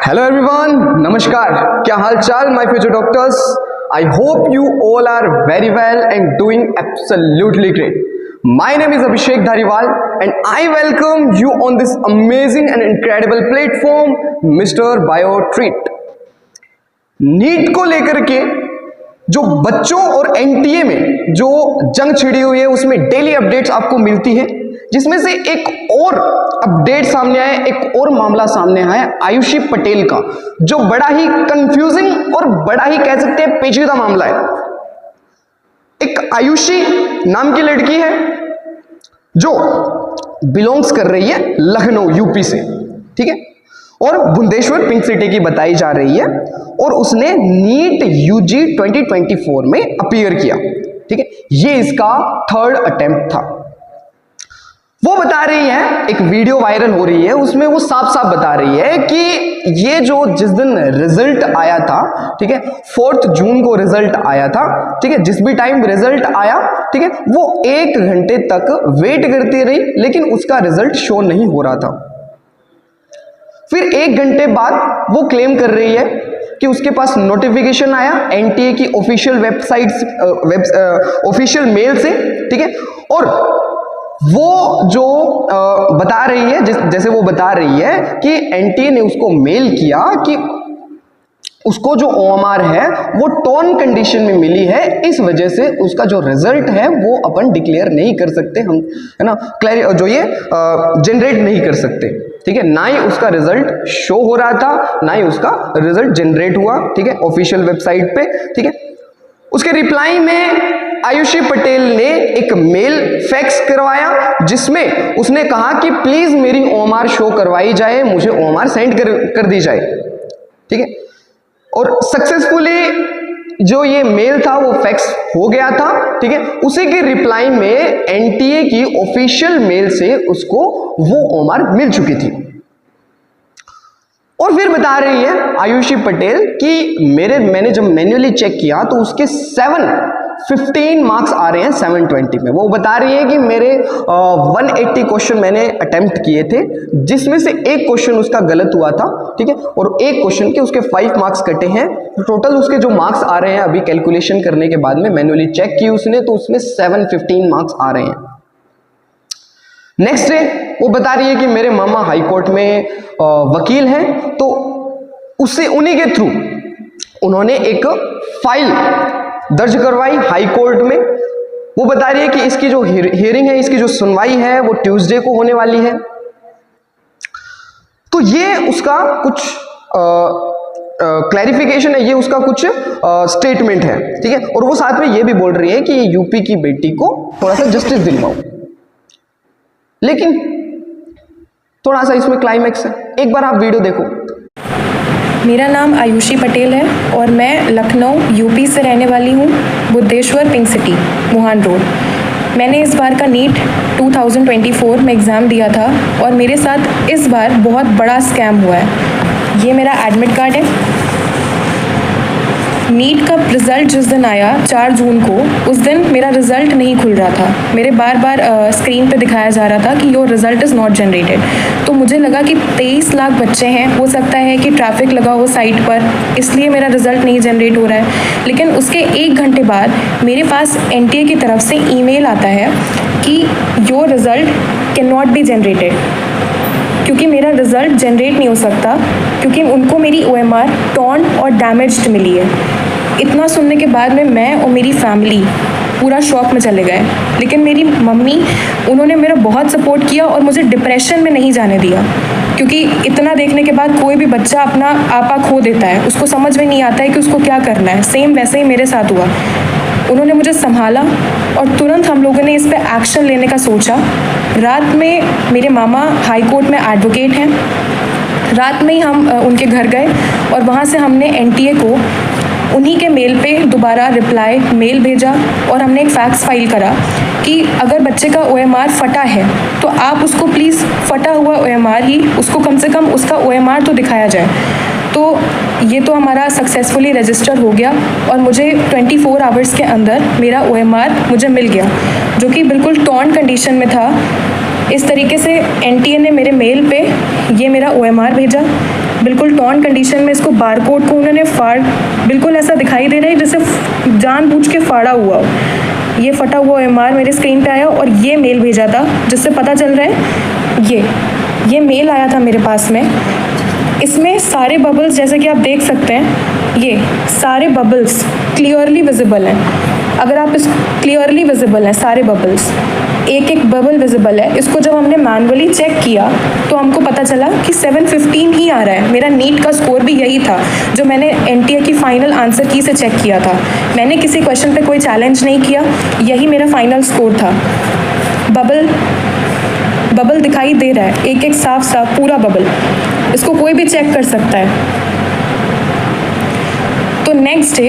Hello everyone, Namaskar. क्या हाल चाल my future doctors? I hope you all are very well and doing absolutely great. My name is Abhishek Dhariwal and I welcome you on this amazing and incredible platform, Mr. Bio Treat. NEET को लेकर के जो बच्चों और NTA में जो जंग छिड़ी हुई है उसमें डेली अपडेट्स आपको मिलती है, जिसमें से एक और अपडेट सामने आया, एक और मामला सामने आया आयुषी पटेल का, जो बड़ा ही कंफ्यूजिंग और बड़ा ही कह सकते हैं पेचीदा मामला है। एक आयुषी नाम की लड़की है जो बिलोंग्स कर रही है लखनऊ यूपी से, ठीक है, और बुंदेश्वर पिंक सिटी की बताई जा रही है, और उसने नीट यूजी 2024 में अपीयर किया, ठीक है। ये इसका थर्ड अटेम्प्ट था। वो बता रही है, एक वीडियो वायरल हो रही है, उसमें वो साफ साफ बता रही है कि ये जो जिस दिन रिजल्ट आया था, ठीक है, 4 जून को रिजल्ट आया था, ठीक है, जिस भी टाइम रिजल्ट आया, ठीक है, वो 1 घंटे तक वेट करती रही, लेकिन उसका रिजल्ट शो नहीं हो रहा था। फिर 1 घंटे बाद वो क्लेम कर रही है कि उसके पास नोटिफिकेशन आया एनटीए की ऑफिशियल वेबसाइट्स, ऑफिशियल मेल से, ठीक है, और वो जो बता रही है, जैसे वो बता रही है कि एनटीए ने उसको मेल किया कि उसको जो ओएमआर है वो टॉर्न कंडीशन में मिली है, इस वजह से उसका जो रिजल्ट है वो अपन डिक्लेयर नहीं कर सकते, हम है ना, जो ये जनरेट नहीं कर सकते, ठीक है। ना ही उसका रिजल्ट शो हो रहा था, ना ही उसका रिजल्ट जनरेट हुआ, ठीक है, ऑफिशियल वेबसाइट पे, ठीक है। उसके रिप्लाई में आयुषी पटेल ने एक मेल फैक्स करवाया, जिसमें उसने कहा कि प्लीज मेरी ओएमआर शो करवाई जाए, मुझे ओएमआर सेंड कर दी जाए, ठीक है। और सक्सेसफुली जो ये मेल था वो फैक्स हो गया था, ठीक है। उसी के रिप्लाई में एनटीए की ऑफिशियल मेल से उसको वो ओएमआर मिल चुकी थी। और फिर बता रही है आयुषी पटेल कि मैंने जब मैन्युअली चेक किया तो उसके 715 मार्क्स आ रहे हैं 720 में। वो बता रही है कि मेरे 180 क्वेश्चन मैंने अटेम्प्ट किए थे, जिसमें से एक क्वेश्चन उसका गलत हुआ था, ठीक है, और एक क्वेश्चन के उसके 5 मार्क्स कटे हैं। टोटल उसके जो मार्क्स आ रहे हैं अभी कैलकुलेशन करने के बाद में, मैन्युअली चेक की उसने, तो उसमें 715 मार्क्स आ रहे हैं। नेक्स्ट डे वो बता रही है कि मेरे मामा हाई कोर्ट में वकील हैं, तो उससे उन्हीं के थ्रू उन्होंने एक फाइल दर्ज करवाई हाई कोर्ट में। वो बता रही है कि इसकी जो हियरिंग है, इसकी जो सुनवाई है वो ट्यूसडे को होने वाली है। तो ये उसका कुछ क्लैरिफिकेशन है, ये उसका कुछ स्टेटमेंट है, ठीक है। और वो साथ में ये भी बोल रही है कि यूपी की बेटी को थोड़ा सा जस्टिस दिलवाओ। लेकिन थोड़ा सा इसमें क्लाइमैक्स है, एक बार आप वीडियो देखो। मेरा नाम आयुषी पटेल है और मैं लखनऊ यूपी से रहने वाली हूँ, बुद्धेश्वर पिंक सिटी, मुहान रोड। मैंने इस बार का नीट 2024 में एग्ज़ाम दिया था और मेरे साथ इस बार बहुत बड़ा स्कैम हुआ है। ये मेरा एडमिट कार्ड है। नीट का रिज़ल्ट जिस दिन आया 4 जून को, उस दिन मेरा रिज़ल्ट नहीं खुल रहा था। मेरे बार बार स्क्रीन पे दिखाया जा रहा था कि your result is not generated. तो मुझे लगा कि 23 लाख बच्चे हैं, हो सकता है कि ट्रैफिक लगा हो साइट पर, इसलिए मेरा रिज़ल्ट नहीं जनरेट हो रहा है। लेकिन उसके 1 घंटे बाद मेरे पास एनटीए की तरफ से ईमेल आता है कि your result can not be generated, क्योंकि मेरा रिज़ल्ट जनरेट नहीं हो सकता, क्योंकि उनको मेरी ओएमआर टॉर्न और डैमेज्ड मिली है। इतना सुनने के बाद में मैं और मेरी फैमिली पूरा शॉक में चले गए। लेकिन मेरी मम्मी, उन्होंने मेरा बहुत सपोर्ट किया और मुझे डिप्रेशन में नहीं जाने दिया, क्योंकि इतना देखने के बाद कोई भी बच्चा अपना आपा खो देता है, उसको समझ में नहीं आता है कि उसको क्या करना है। सेम वैसे ही मेरे साथ हुआ। उन्होंने मुझे संभाला और तुरंत हम लोगों ने इस पर एक्शन लेने का सोचा। रात में मेरे मामा हाई कोर्ट में एडवोकेट हैं, रात में ही हम उनके घर गए और वहाँ से हमने एनटीए को उन्हीं के मेल पे दोबारा रिप्लाई मेल भेजा और हमने एक फैक्स फाइल करा कि अगर बच्चे का ओएमआर फटा है तो आप उसको प्लीज़ फटा हुआ ओएमआर ही, उसको कम से कम उसका ओएमआर तो दिखाया जाए। तो ये तो हमारा सक्सेसफुली रजिस्टर हो गया और मुझे 24 आवर्स के अंदर मेरा ओएमआर मुझे मिल गया, जो कि बिल्कुल टॉर्न कंडीशन में था। इस तरीके से एनटीए ने मेरे मेल पे ये मेरा ओएमआर भेजा। बिल्कुल टॉर्न कंडीशन में इसको बारकोड को उन्होंने बिल्कुल ऐसा दिखाई दे रहा है जैसे जानबूझ के फाड़ा हुआ हो। ये फटा हुआ MR मेरे स्क्रीन पे आया और ये मेल भेजा था जिससे पता चल रहा है ये मेल आया था मेरे पास में। इसमें सारे बबल्स जैसे कि आप देख सकते हैं, ये सारे बबल्स क्लियरली विजिबल हैं। अगर आप इस क्लियरली विजिबल हैं सारे बबल्स, एक एक बबल विजिबल है। इसको जब हमने मैनुअली चेक किया तो हमको पता चला कि 715 ही आ रहा है। मेरा नीट का स्कोर भी यही था जो मैंने NTA की फाइनल आंसर की से चेक किया था। मैंने किसी क्वेश्चन पे कोई चैलेंज नहीं किया, यही मेरा फाइनल स्कोर था। बबल दिखाई दे रहा है, एक एक साफ साफ पूरा बबल, इसको कोई भी चेक कर सकता है। तो नेक्स्ट डे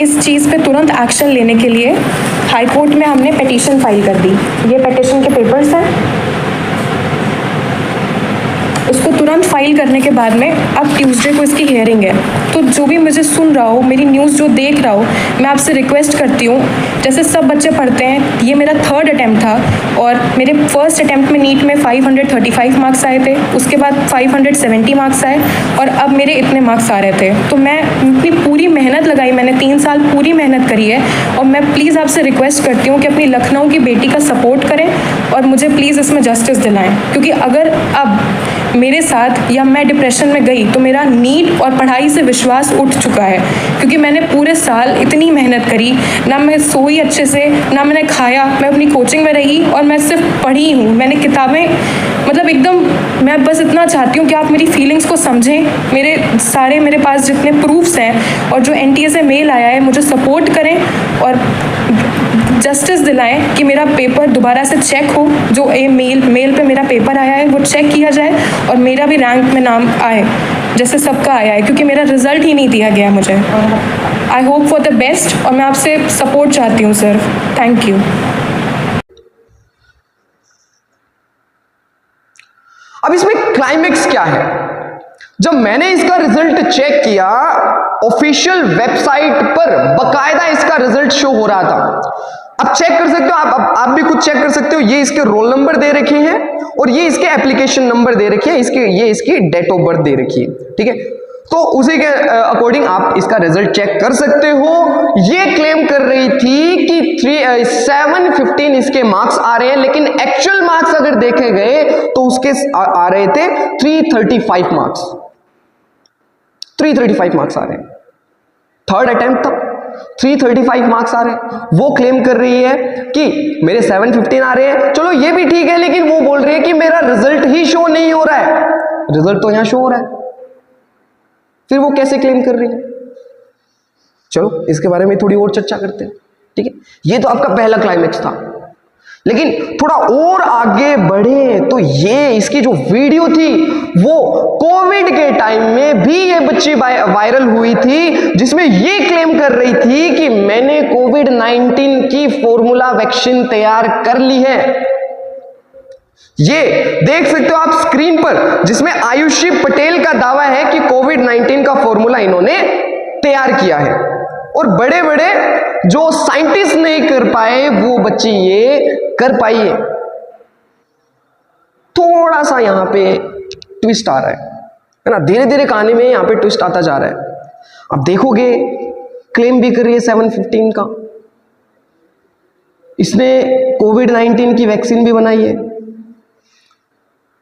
इस चीज़ पे तुरंत एक्शन लेने के लिए हाई कोर्ट में हमने पिटीशन फाइल कर दी। ये पिटीशन के पेपर्स हैं। उसको तुरंत फाइल करने के बाद में अब ट्यूसडे को इसकी हियरिंग है। तो जो भी मुझे सुन रहा हो, मेरी न्यूज़ जो देख रहा हो, मैं आपसे रिक्वेस्ट करती हूँ, जैसे सब बच्चे पढ़ते हैं, ये मेरा 3rd अटैम्प्ट था और मेरे फर्स्ट अटैम्प्ट में नीट में 535 मार्क्स आए थे, उसके बाद 570 मार्क्स आए और अब मेरे इतने मार्क्स आ रहे थे। तो मैं अपनी पूरी मेहनत लगाई, मैंने 3 साल पूरी मेहनत करी है और मैं प्लीज़ आपसे रिक्वेस्ट करती हूँ कि अपनी लखनऊ की बेटी का सपोर्ट करें और मुझे प्लीज़ इसमें जस्टिस दिलाएं। क्योंकि अगर अब मेरे साथ या मैं डिप्रेशन में गई तो मेरा नीट और पढ़ाई से विश्वास उठ चुका है। क्योंकि मैंने पूरे साल इतनी मेहनत करी, ना मैं सोई अच्छे से, ना मैंने खाया, मैं अपनी कोचिंग में रही और मैं सिर्फ पढ़ी हूँ। मैंने किताबें मतलब एकदम, मैं बस इतना चाहती हूँ कि आप मेरी फीलिंग्स को समझें। मेरे पास जितने प्रूफ्स हैं और जो NTA से मेल आया है, मुझे सपोर्ट करें और जस्टिस दिलाएं कि मेरा पेपर दोबारा से चेक हो। जो मेल पे मेरा पेपर आया है वो चेक किया जाए और मेरा भी रैंक में नाम आए जैसे सबका आया है, क्योंकि मेरा रिजल्ट ही नहीं दिया गया मुझे। I hope for the best और मैं आपसे सपोर्ट चाहती हूँ सर। Thank you. अब इसमें क्लाइमेक्स क्या है? जब मैंने इसका रिजल्ट चेक किया, ऑफिशियल वेबसाइट पर बकायदा इसका रिजल्ट शो हो रहा था। अब चेक कर सकते हो, आप भी खुद चेक कर सकते हो। ये इसके रोल नंबर दे रखे हैं और ये इसके एप्लीकेशन नंबर दे रखे हैं, ये इसकी डेट ऑफ बर्थ दे रखी है, ठीक है। तो उसी के अकॉर्डिंग आप इसका रिजल्ट चेक कर सकते हो। ये क्लेम कर रही थी कि 715 इसके मार्क्स आ रहे हैं, लेकिन एक्चुअल मार्क्स अगर देखे गए तो उसके आ रहे थे 335 मार्क्स। 335 मार्क्स आ रहे हैं। 3rd अटेम्प्ट था, 335 मार्क्स आ रहे हैं। वो क्लेम कर रही है कि मेरे 715 आ रहे हैं। चलो ये भी ठीक है, लेकिन वो बोल रही है कि मेरा रिजल्ट ही शो नहीं हो रहा है। रिजल्ट तो यहां शो हो रहा है, फिर वो कैसे क्लेम कर रही है? चलो इसके बारे में थोड़ी और चर्चा करते हैं, ठीक है। ये तो आपका पहला क्लाइमेक्स था, लेकिन थोड़ा और आगे बढ़े तो ये इसकी जो वीडियो थी वो कोविड के टाइम में भी ये बच्ची वायरल हुई थी, जिसमें ये क्लेम कर रही थी कि मैंने कोविड-19 की फॉर्मूला वैक्सीन तैयार कर ली है। ये देख सकते हो आप स्क्रीन पर, जिसमें आयुषी पटेल का दावा है कि कोविड-19 का फॉर्मूला इन्होंने तैयार किया है और बड़े बड़े जो साइंटिस्ट नहीं कर पाए वो बच्ची ये कर पाई है। थोड़ा सा यहां पे ट्विस्ट आ रहा है ना, धीरे धीरे कहानी में यहां पे ट्विस्ट आता जा रहा है। अब देखोगे क्लेम भी कर रही है 715 का, इसने कोविड-19 की वैक्सीन भी बनाई है।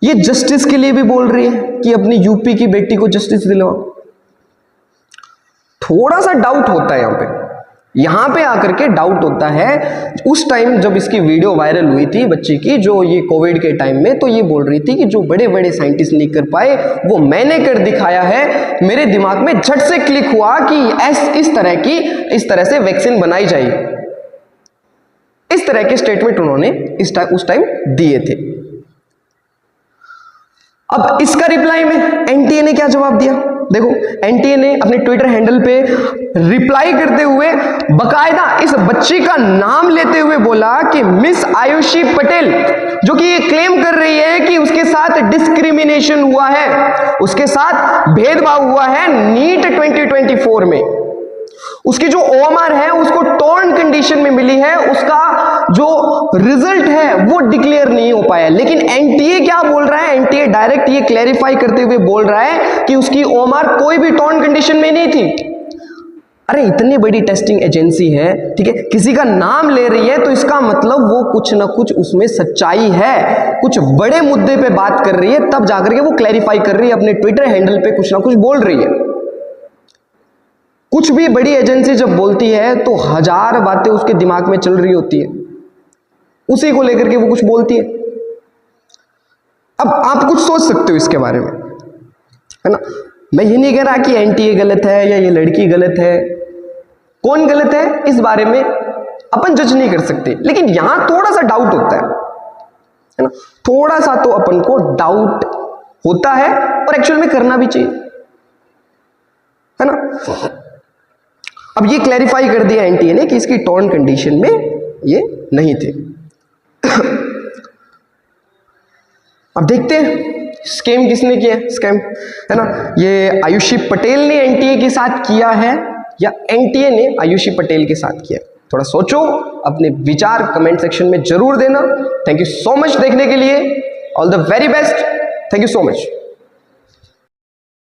ये जस्टिस के लिए भी बोल रही है कि अपनी यूपी की बेटी को जस्टिस दिलवाओ। थोड़ा सा डाउट होता है यहां पे आकर के डाउट होता है। उस टाइम जब इसकी वीडियो वायरल हुई थी बच्ची की, जो ये कोविड के टाइम में, तो ये बोल रही थी कि जो बड़े बड़े साइंटिस्ट नहीं कर पाए वो मैंने कर दिखाया है। मेरे दिमाग में झट से क्लिक हुआ कि इस तरह से वैक्सीन बनाई जाएगी। इस तरह के स्टेटमेंट उन्होंने उस टाइम दिए थे। अब इसका रिप्लाई में एनटीए ने क्या जवाब दिया, देखो। एनटीए ने अपने ट्विटर हैंडल पे रिप्लाई करते हुए बकायदा इस बच्ची का नाम लेते हुए बोला कि मिस आयुषी पटेल, जो कि ये क्लेम कर रही है कि उसके साथ डिस्क्रिमिनेशन हुआ है, उसके साथ भेदभाव हुआ है नीट 2024 में, उसकी जो OMR है उसको टॉर्न कंडीशन में मिली है, उसका जो रिजल्ट है वो डिक्लेयर नहीं हो पाया। लेकिन NTA क्या बोल रहा है, NTA डायरेक्ट ये क्लैरिफाई करते हुए बोल रहा है कि उसकी OMR कोई भी टॉर्न कंडीशन में नहीं थी। अरे इतनी बड़ी टेस्टिंग एजेंसी है, ठीक है, किसी का नाम ले रही है तो इसका मतलब वो कुछ ना कुछ उसमें सच्चाई है, कुछ बड़े मुद्दे पे बात कर रही है, तब जाकर के वो क्लैरिफाई कर रही है, अपने ट्विटर हैंडल पे कुछ ना कुछ बोल रही है। कुछ भी बड़ी एजेंसी जब बोलती है तो हजार बातें उसके दिमाग में चल रही होती है, उसी को लेकर के वो कुछ बोलती है। अब आप कुछ सोच सकते हो इसके बारे में, है ना। मैं ये नहीं कह रहा कि NTA गलत है या ये लड़की गलत है, कौन गलत है इस बारे में अपन जज नहीं कर सकते, लेकिन यहां थोड़ा सा डाउट होता है ना, थोड़ा सा तो अपन को डाउट होता है और एक्चुअल में करना भी चाहिए, है ना। अब ये क्लैरिफाई कर दिया NTA ने कि इसकी टॉर्न कंडीशन में ये नहीं थे। अब देखते हैं स्कैम किसने किया, स्कैम, है ना, ये आयुषी पटेल ने NTA के साथ किया है या NTA ने आयुषी पटेल के साथ किया। थोड़ा सोचो, अपने विचार कमेंट सेक्शन में जरूर देना। थैंक यू सो मच देखने के लिए, all the very best, thank you so much.